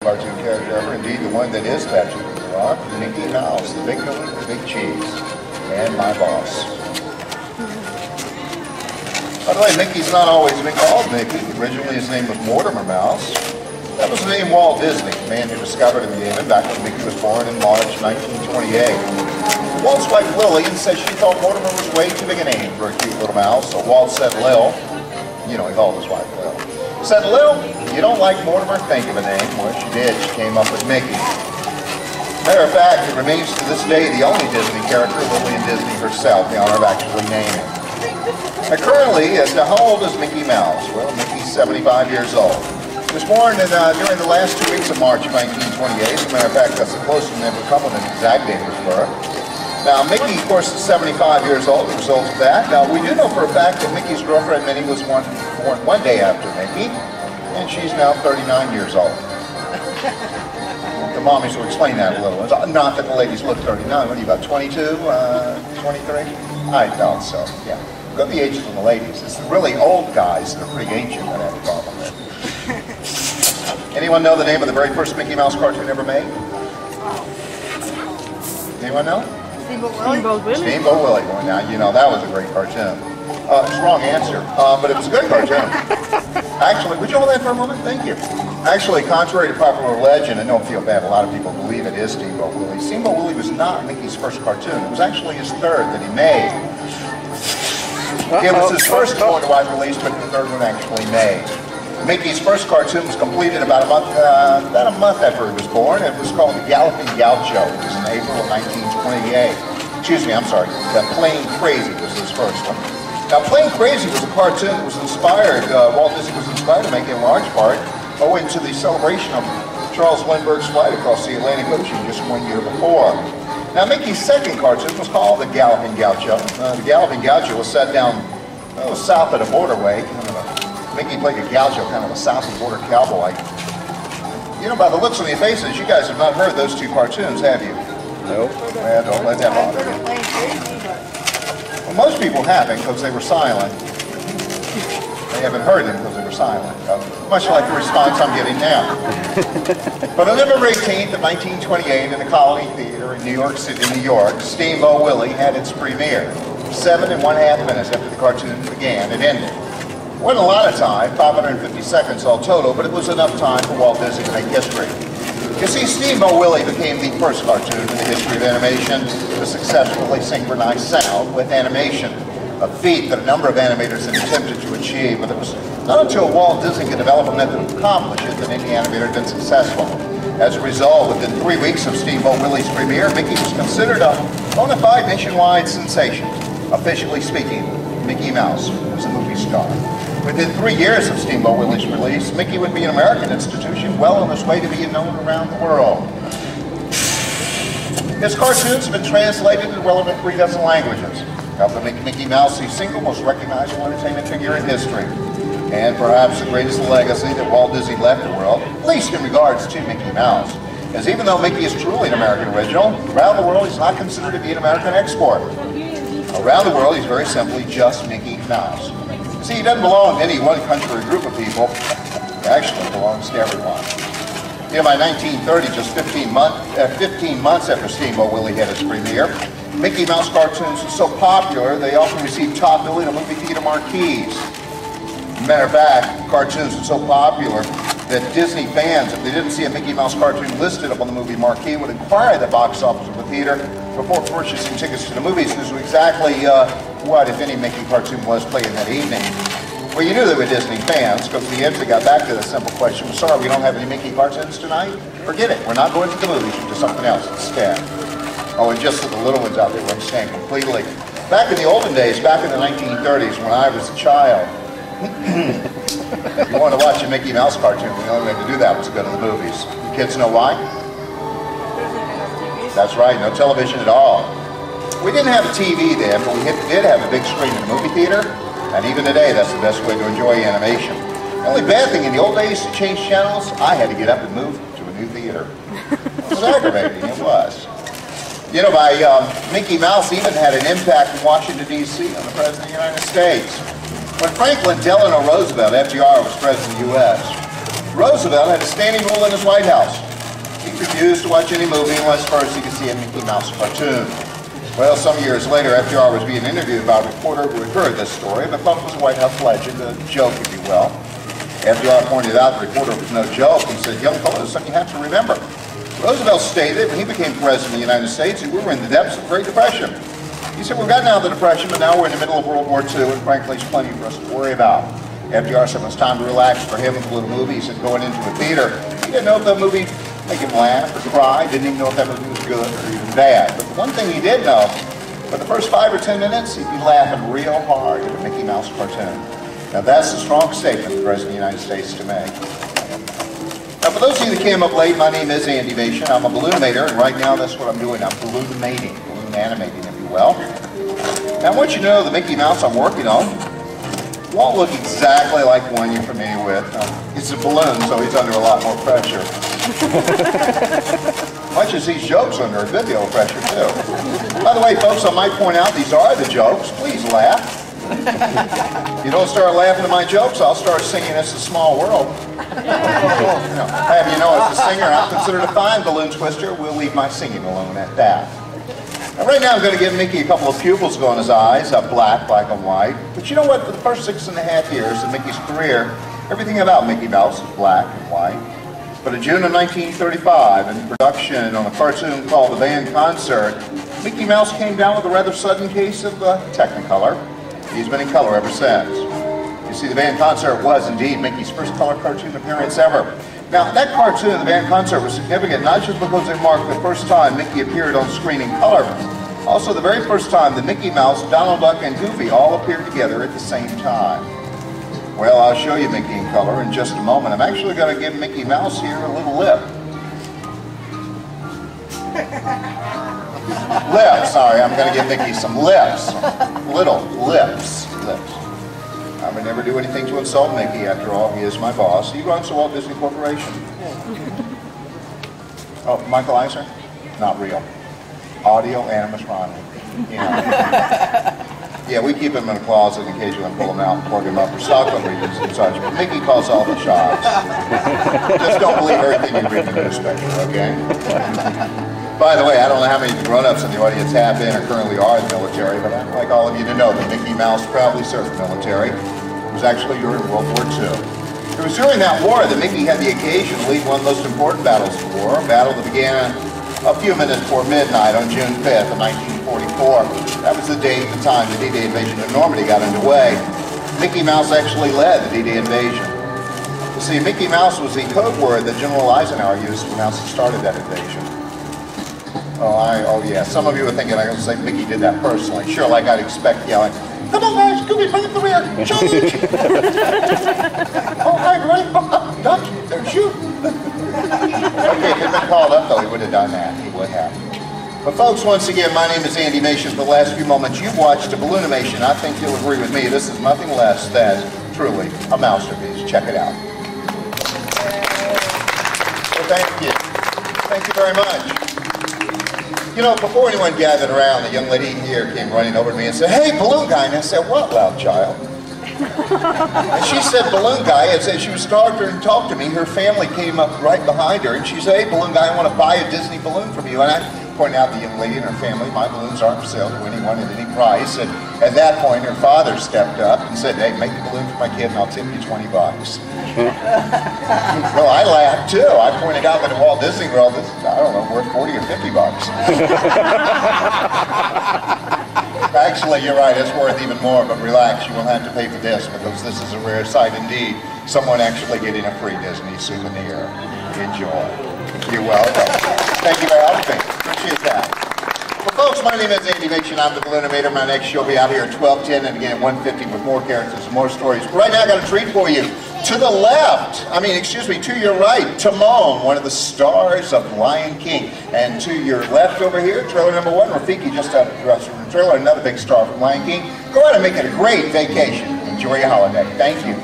cartoon character ever. Indeed, the one that is tattooed on the rock, Mickey Mouse, the big villain, the big cheese, and my boss. By the way, Mickey's not always been called Mickey. Originally, his name was Mortimer Mouse. That was the name Walt Disney, the man who discovered him back when Mickey was born in March 1928. Walt's wife Lillian said she thought Mortimer was way too big a name for a cute little mouse, so Walt said, Lil, you know, he called his wife Lil, said, Lil, you don't like Mortimer, think of a name. Well, she did. She came up with Mickey. Matter of fact, it remains to this day the only Disney character Lillian Disney herself, the honor of actually naming. Now, currently, as to how old is Mickey Mouse? Well, Mickey's 75 years old. He was born during the last 2 weeks of March of 1928. As a matter of fact, that's the closest we've ever come with an exact date of his birth. Now, Mickey, of course, is 75 years old as a result of that. Now, we do know for a fact that Mickey's girlfriend, Minnie, was born one day after Mickey, and she's now 39 years old. The mommies will explain that a little. Not that the ladies look 39. What are you, about 22, 23? I thought so, yeah. Got the ages of the ladies. It's the really old guys that are pretty ancient that have a problem with. Anyone know the name of the very first Mickey Mouse cartoon ever made? Anyone know? Steamboat Willie. Steamboat Willie. Well, now, you know, that was a great cartoon. It's the wrong answer, but it was a good cartoon. Actually, would you hold that for a moment? Thank you. Actually, contrary to popular legend, and don't feel bad, a lot of people believe it is Steamboat Willie. Steamboat Willie was not Mickey's first cartoon. It was actually his third that he made. It was his first worldwide release, but the third one actually made. Mickey's first cartoon was completed about a month after he was born. It was called The Galloping Gaucho. It was in April of 1928. Excuse me, I'm sorry. The Plain Crazy was his first one. Now, Plain Crazy was a cartoon that was inspired, Walt Disney was inspired to make it in large part owing to the celebration of Charles Lindbergh's flight across the Atlantic Ocean just 1 year before. Now, Mickey's second cartoon was called The Galloping Gaucho. The Galloping Gaucho was set down south of the borderway. Mickey played a gaucho, kind of a south of the border cowboy. You know, by the looks on your faces, you guys have not heard those two cartoons, have you? Nope. Well, don't let that bother you. Well, most people haven't because they were silent. They haven't heard them because they were silent. Much like the response I'm getting now. But on November 18th of 1928 in the Colony Theater in New York City, New York, Steamboat Willie had its premiere. 7½ minutes after the cartoon began, it ended. It wasn't a lot of time, 550 seconds all total, but it was enough time for Walt Disney to make history. You see, Steamboat Willie became the first cartoon in the history of animation to successfully synchronize sound with animation, a feat that a number of animators had attempted to achieve, but it was not until Walt Disney could develop a method to accomplish it that any animator had been successful. As a result, within 3 weeks of Steamboat Willie's premiere, Mickey was considered a bona fide nationwide sensation. Officially speaking, Mickey Mouse was a movie star. Within 3 years of Steamboat Willie's release, Mickey would be an American institution well on his way to being known around the world. His cartoons have been translated into well over 3 dozen languages, helping make Mickey Mouse the single most recognizable entertainment figure in history, and perhaps the greatest legacy that Walt Disney left the world, at least in regards to Mickey Mouse. As even though Mickey is truly an American original, around the world he's not considered to be an American export. Around the world he's very simply just Mickey Mouse. See, he doesn't belong to any one country or group of people. He actually belongs to everyone. You know, by 1930, just 15 months after Steamboat Willie had its premiere, Mickey Mouse cartoons were so popular, they often received top billing on movie theater marquees. Matter of fact, cartoons were so popular that Disney fans, if they didn't see a Mickey Mouse cartoon listed up on the movie marquee, would inquire at the box office of the theater before purchasing tickets to the movies as to exactly what, if any, Mickey cartoon was playing that evening. Well, you knew they were Disney fans because the answer got back to the simple question, sorry, we don't have any Mickey cartoons tonight? Forget it, we're not going to the movies, we'll do something else instead. Oh, and just so the little ones out there would understand completely. Back in the olden days, back in the 1930s when I was a child, if you wanted to watch a Mickey Mouse cartoon, the only way to do that was to go to the movies. You kids know why? That's right, no television at all. We didn't have a TV then, but we did have a big screen in the movie theater, and even today that's the best way to enjoy animation. The only bad thing in the old days to change channels, I had to get up and move to a new theater. It was aggravating, it was. You know, Mickey Mouse even had an impact in Washington, D.C. on the President of the United States. When Franklin Delano Roosevelt, FDR, was President of the U.S., Roosevelt had a standing rule in his White House. He refused to watch any movie unless first he could see a Mickey Mouse cartoon. Well, some years later, FDR was being interviewed by a reporter who had heard this story, but thought it was a White House legend, a joke, if you will. FDR pointed out the reporter was no joke and said, "Young fellow, there's something you have to remember." Roosevelt stated when he became president of the United States, we were in the depths of the Great Depression. He said, "We've gotten out of the Depression, but now we're in the middle of World War II, and frankly, there's plenty for us to worry about." FDR said it was time to relax for him with a little movie. He said, going into a theater, he didn't know if that movie make him laugh or cry, didn't even know if that movie was good or even bad. But the one thing he did know, for the first 5 or 10 minutes, he'd be laughing real hard at a Mickey Mouse cartoon. Now that's a strong statement the President of the United States to make. Now for those of you that came up late, my name is Andy Mation. I'm a Balloonimator, and right now that's what I'm doing. I'm balloonimating, balloon animating, if you will. Now I want you to know the Mickey Mouse I'm working on won't look exactly like one you're familiar with. It's a balloon, so he's under a lot more pressure. Much as these jokes under a good deal of pressure, too. By the way, folks, I might point out these are the jokes. Please laugh. If you don't start laughing at my jokes, I'll start singing It's a Small World. Have you know, as a singer, I'm considered a fine balloon twister. We'll leave my singing alone at that. Now, right now, I'm going to give Mickey a couple of pupils go in his eyes, black and white. But you know what? For the first 6.5 years of Mickey's career, everything about Mickey Mouse is black and white. But in June of 1935, in production on a cartoon called The Band Concert, Mickey Mouse came down with a rather sudden case of Technicolor. He's been in color ever since. You see, The Band Concert was indeed Mickey's first color cartoon appearance ever. Now, that cartoon, The Band Concert, was significant not just because it marked the first time Mickey appeared on screen in color, also the very first time that Mickey Mouse, Donald Duck, and Goofy all appeared together at the same time. Well, I'll show you Mickey in color in just a moment. I'm actually going to give Mickey Mouse here a little lip. Lips, sorry, I'm going to give Mickey some lips. Little lips. I would never do anything to insult Mickey. After all, he is my boss. He runs the Walt Disney Corporation. Oh, Michael Eisner? Not real. Audio animatronic. You know. Yeah, we keep him in a closet and occasionally pull him out and plug him up for stockroom reasons and such. But Mickey calls all the shots. Just don't believe everything you read in the newspaper, okay? By the way, I don't know how many grown-ups in the audience have been or currently are in the military, but I'd like all of you to know that Mickey Mouse proudly served the military. It was actually during World War II. It was during that war that Mickey had the occasion to lead one of the most important battles of the war, a battle that began a few minutes before midnight on June 5th of 1944. That was the date and time the D-Day invasion of Normandy got underway. Mickey Mouse actually led the D-Day invasion. You see, Mickey Mouse was the code word that General Eisenhower used to announce he started that invasion. Oh yeah, some of you are thinking I was going to say Mickey did that personally. Sure, like I'd expect yelling, "Come on guys, Goofy, bring up the rear, charge!" "Oh, hi, ready? Duck, they're shooting." Okay, if he'd been called up though, he would have done that. He would have. But folks, once again, my name is Andy Mation. For the last few moments, you've watched a Balloonimation. I think you'll agree with me. This is nothing less than, truly, a masterpiece. Check it out. Well, thank you. Thank you very much. You know, before anyone gathered around, the young lady here came running over to me and said, "Hey, balloon guy." And I said, "What, loud child?" And she said, "Balloon guy." And as she was starting to talk to me, her family came up right behind her, and she said, "Hey, balloon guy, I want to buy a Disney balloon from you." And I pointed out the young lady and her family, my balloons aren't for sale to anyone at any price. And at that point, her father stepped up and said, "Hey, make the balloon for my kid, and I'll tip you $20. Well, I laughed too. I pointed out that at Walt Disney World, this is, I don't know, worth $40 or $50. Actually, you're right, it's worth even more, but relax, you won't have to pay for this because this is a rare sight indeed. Someone actually getting a free Disney souvenir. Enjoy. You're welcome. Thank you for helping. Appreciate that. Well, folks, my name is Andy Mation. I'm the Balloonimator. My next show will be out here at 12:10 and again at 1:50 with more characters and more stories. Right now, I got a treat for you. To the left, to your right, Timon, one of the stars of Lion King. And to your left over here, trailer number 1, Rafiki, just out of the dressing room trailer, another big star from Lion King. Go out and make it a great vacation. Enjoy your holiday. Thank you.